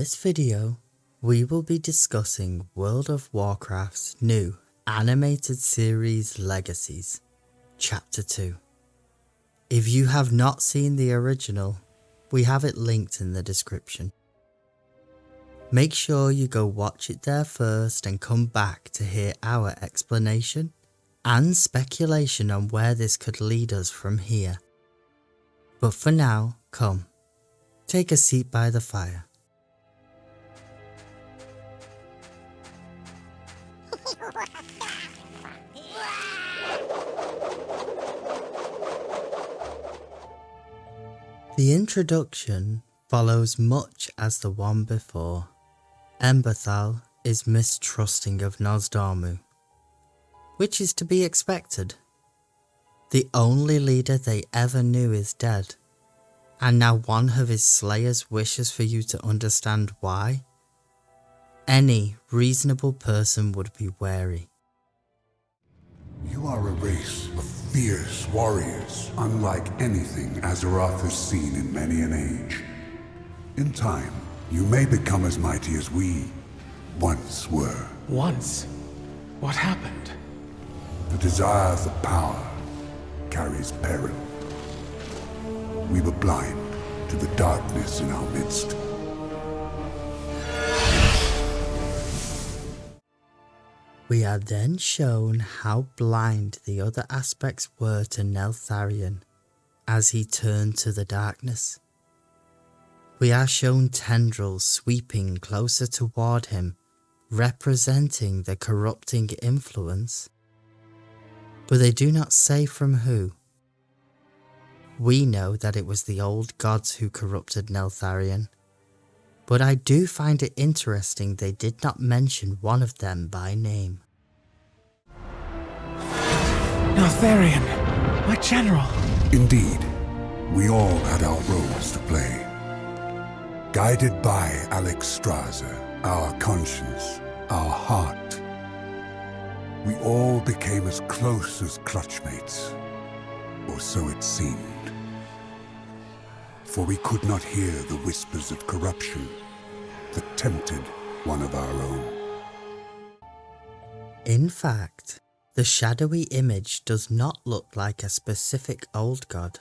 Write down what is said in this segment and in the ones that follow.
this video, we will be discussing World of Warcraft's new animated series Legacies, Chapter 2. If you have not seen the original, we have it linked in the description. Make sure you go watch it there first and come back to hear our explanation and speculation on where this could lead us from here. But for now, come, take a seat by the fire. The introduction follows much as the one before. Emberthal is mistrusting of Nosdormu, which is to be expected. The only leader they ever knew is dead, and now one of his slayers wishes for you to understand why. Any reasonable person would be wary. You are a race of fierce warriors, unlike anything Azeroth has seen in many an age. In time, you may become as mighty as we once were. Once? What happened? The desire for power carries peril. We were blind to the darkness in our midst. We are then shown how blind the other aspects were to Neltharion as he turned to the darkness. We are shown tendrils sweeping closer toward him, representing the corrupting influence, but they do not say from who. We know that it was the old gods who corrupted Neltharion, but I do find it interesting they did not mention one of them by name. Neltharion, my general. Indeed, we all had our roles to play. Guided by Alexstrasza, our conscience, our heart, we all became as close as clutchmates, or so it seemed. For we could not hear the whispers of corruption that tempted one of our own. In fact, the shadowy image does not look like a specific old god,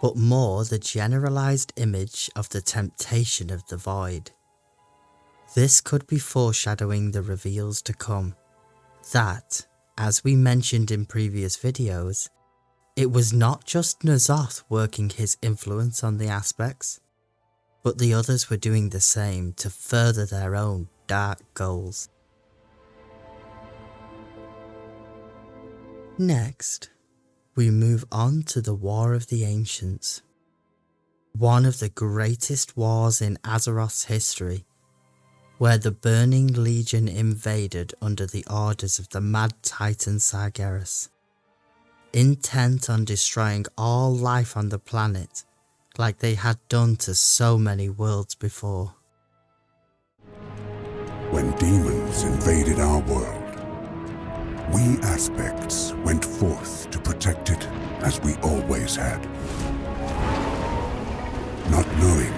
but more the generalized image of the temptation of the void. This could be foreshadowing the reveals to come, that, as we mentioned in previous videos, it was not just N'Zoth working his influence on the aspects, but the others were doing the same to further their own dark goals. Next, we move on to the War of the Ancients, one of the greatest wars in Azeroth's history, where the Burning Legion invaded under the orders of the Mad Titan Sargeras, intent on destroying all life on the planet, like they had done to so many worlds before. When demons invaded our world, we aspects went forth to protect it as we always had, not knowing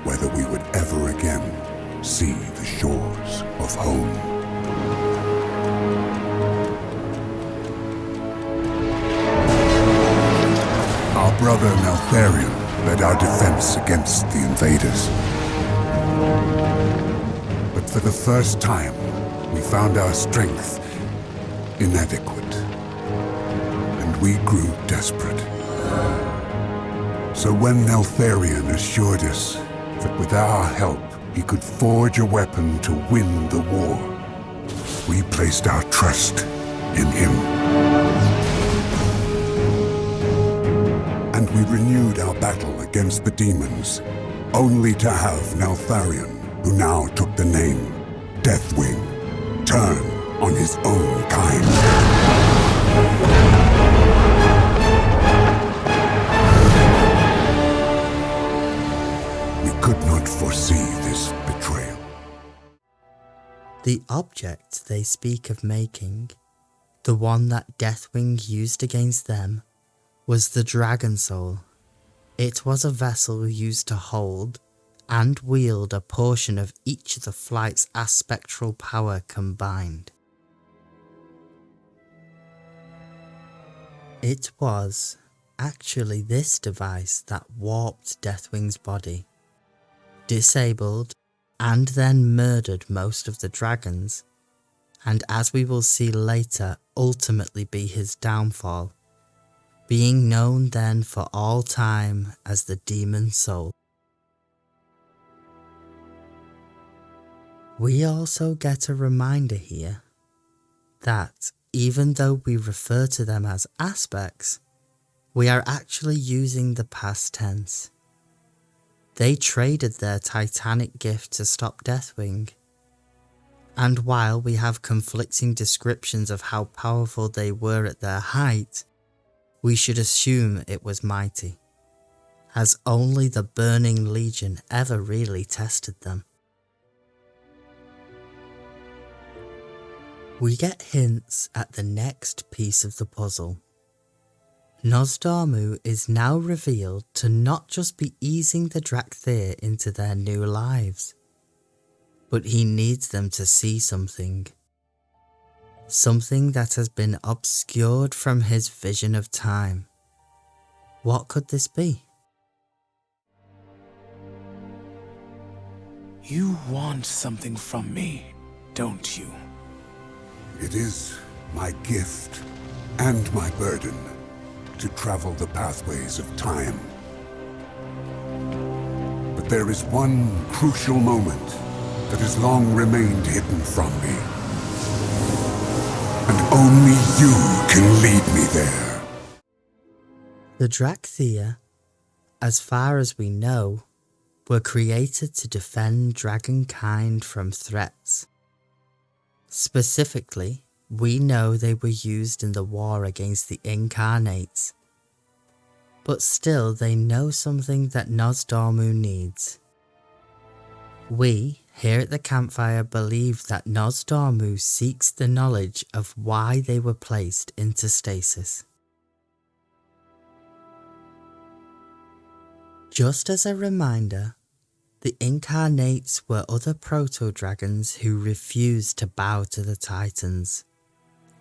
whether we would ever again see the shores of home. Our brother Neltharion led our defense against the invaders. But for the first time, we found our strength inadequate, and we grew desperate. So when Neltharion assured us that with our help he could forge a weapon to win the war, we placed our trust in him. And we renewed our battle against the demons, only to have Neltharion, who now took the name Deathwing, turn on his own kind. We could not foresee this betrayal. The object they speak of making, the one that Deathwing used against them, was the Dragon Soul. It was a vessel used to hold and wield a portion of each of the flight's aspectral power combined. It was actually this device that warped Deathwing's body, disabled and then murdered most of the dragons, and as we will see later, ultimately be his downfall, being known then for all time as the Demon Soul. We also get a reminder here that even though we refer to them as aspects, we are actually using the past tense. They traded their titanic gift to stop Deathwing, and while we have conflicting descriptions of how powerful they were at their height, we should assume it was mighty, as only the Burning Legion ever really tested them. We get hints at the next piece of the puzzle. Nozdormu is now revealed to not just be easing the Dracthyr into their new lives, but he needs them to see something. Something that has been obscured from his vision of time. What could this be? You want something from me, don't you? It is my gift and my burden to travel the pathways of time. But there is one crucial moment that has long remained hidden from me. And only you can lead me there. The Dracthyr, as far as we know, were created to defend dragonkind from threats. Specifically, we know they were used in the war against the Incarnates. But still, they know something that Nozdormu needs. We, here at the campfire, believe that Nozdormu seeks the knowledge of why they were placed into stasis. Just as a reminder, the Incarnates were other proto-dragons who refused to bow to the Titans,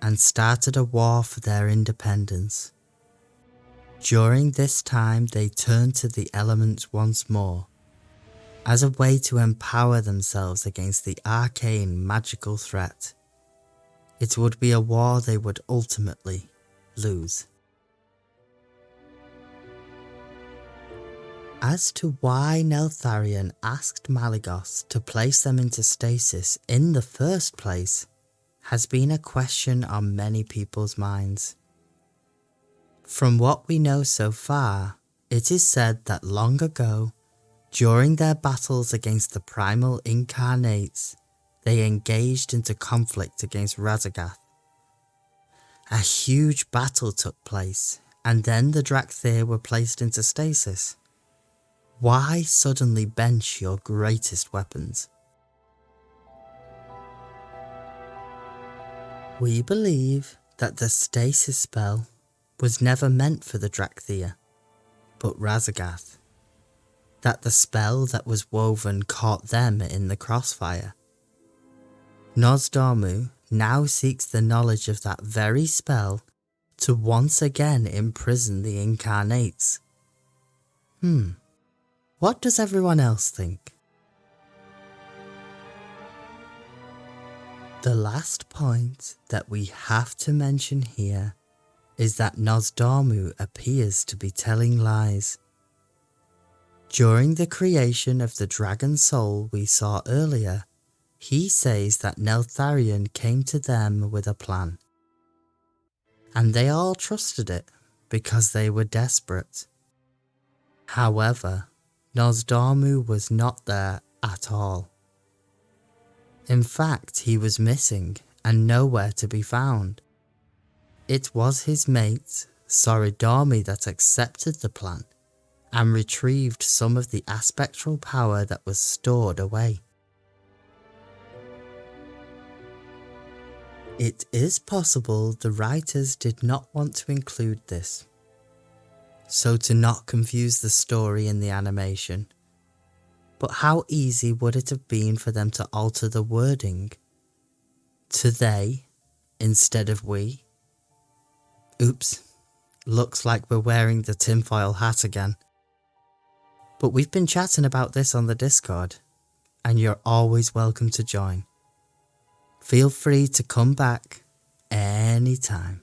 and started a war for their independence. During this time they turned to the elements once more, as a way to empower themselves against the arcane magical threat. It would be a war they would ultimately lose. As to why Neltharion asked Malygos to place them into stasis in the first place has been a question on many people's minds. From what we know so far, it is said that long ago, during their battles against the primal Incarnates, they engaged into conflict against Razagath. A huge battle took place, and then the Dracthyr were placed into stasis. Why suddenly bench your greatest weapons? We believe that the stasis spell was never meant for the Dracthyr, but Razagath. That the spell that was woven caught them in the crossfire. Nozdormu now seeks the knowledge of that very spell to once again imprison the Incarnates. What does everyone else think? The last point that we have to mention here is that Nozdormu appears to be telling lies. During the creation of the dragon soul we saw earlier, he says that Neltharion came to them with a plan. And they all trusted it because they were desperate. However, Nozdormu was not there at all. In fact, he was missing and nowhere to be found. It was his mate, Soridormi, that accepted the plan and retrieved some of the aspectral power that was stored away. It is possible the writers did not want to include this, so to not confuse the story in the animation, But how easy would it have been for them to alter the wording to they instead of we? Oops, looks like we're wearing the tinfoil hat again. But we've been chatting about this on the Discord, and you're always welcome to join. Feel free to come back anytime.